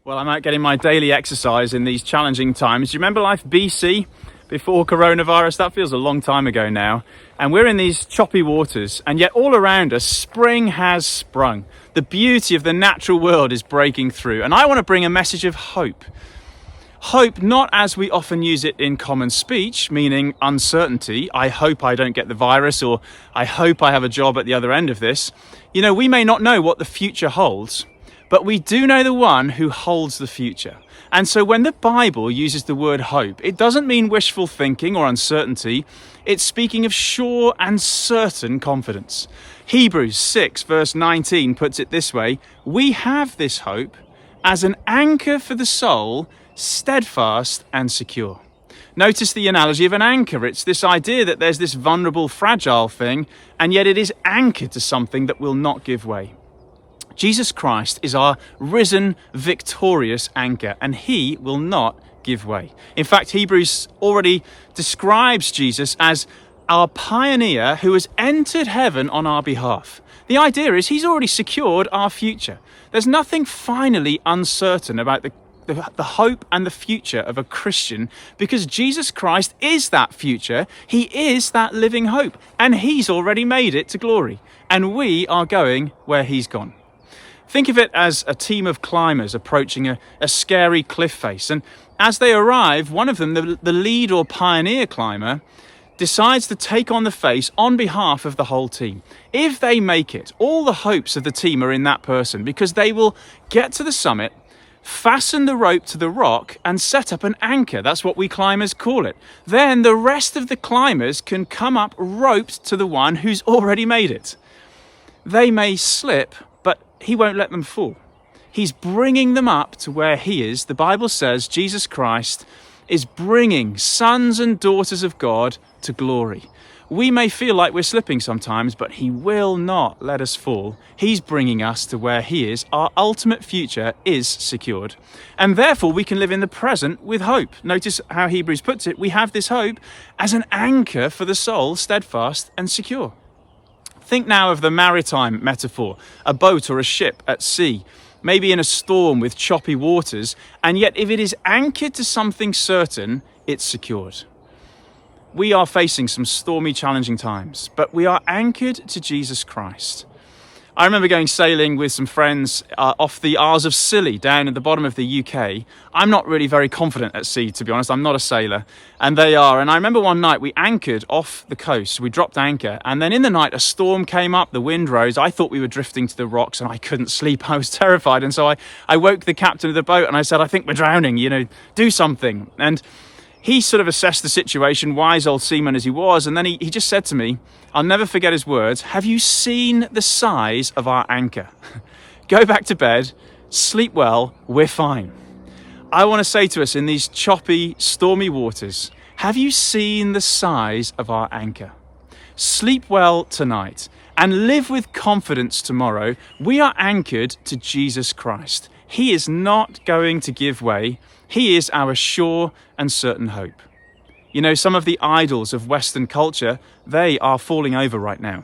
Well, I'm out getting my daily exercise in these challenging times. Do you remember life BC, before coronavirus? That feels a long time ago now. And we're in these choppy waters, and yet all around us, spring has sprung. The beauty of the natural world is breaking through. And I want to bring a message of hope. Hope not as we often use it in common speech, meaning uncertainty. I hope I don't get the virus, or I hope I have a job at the other end of this. You know, we may not know what the future holds, but we do know the one who holds the future. And so when the Bible uses the word hope, it doesn't mean wishful thinking or uncertainty. It's speaking of sure and certain confidence. Hebrews 6 verse 19 puts it this way: we have this hope as an anchor for the soul, steadfast and secure. Notice the analogy of an anchor. It's this idea that there's this vulnerable, fragile thing, and yet it is anchored to something that will not give way. Jesus Christ is our risen, victorious anchor, and he will not give way. In fact, Hebrews already describes Jesus as our pioneer who has entered heaven on our behalf. The idea is he's already secured our future. There's nothing finally uncertain about the hope and the future of a Christian, because Jesus Christ is that future. He is that living hope, and he's already made it to glory, and we are going where he's gone. Think of it as a team of climbers approaching a scary cliff face. And as they arrive, one of them, the lead or pioneer climber, decides to take on the face on behalf of the whole team. If they make it, all the hopes of the team are in that person, because they will get to the summit, fasten the rope to the rock and set up an anchor. That's what we climbers call it. Then the rest of the climbers can come up roped to the one who's already made it. They may slip, but he won't let them fall. He's bringing them up to where he is. The Bible says Jesus Christ is bringing sons and daughters of God to glory. We may feel like we're slipping sometimes, but he will not let us fall. He's bringing us to where he is. Our ultimate future is secured. And therefore we can live in the present with hope. Notice how Hebrews puts it. We have this hope as an anchor for the soul, steadfast and secure. Think now of the maritime metaphor, a boat or a ship at sea, maybe in a storm with choppy waters, and yet if it is anchored to something certain, it's secured. We are facing some stormy, challenging times, but we are anchored to Jesus Christ. I remember going sailing with some friends off the Isles of Scilly down at the bottom of the UK. I'm not really very confident at sea, to be honest. I'm not a sailor, and they are. And I remember one night we anchored off the coast. We dropped anchor, and then in the night a storm came up, the wind rose. I thought we were drifting to the rocks, and I couldn't sleep. I was terrified, and so I woke the captain of the boat, and I said, I think we're drowning, do something. And he sort of assessed the situation, wise old seaman as he was, and then he just said to me, I'll never forget his words, have you seen the size of our anchor? Go back to bed, sleep well, we're fine. I want to say to us in these choppy, stormy waters, have you seen the size of our anchor? Sleep well tonight and live with confidence tomorrow. We are anchored to Jesus Christ. He is not going to give way. He is our sure and certain hope. You know, some of the idols of Western culture, they are falling over right now.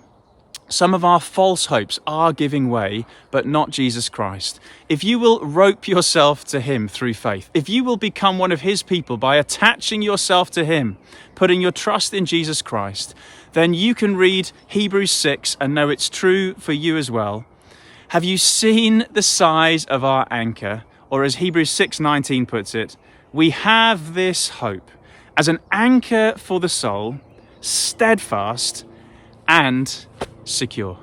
Some of our false hopes are giving way, but not Jesus Christ. If you will rope yourself to him through faith, if you will become one of his people by attaching yourself to him, putting your trust in Jesus Christ, then you can read Hebrews 6 and know it's true for you as well. Have you seen the size of our anchor? Or as Hebrews 6:19 puts it, we have this hope as an anchor for the soul, steadfast and secure.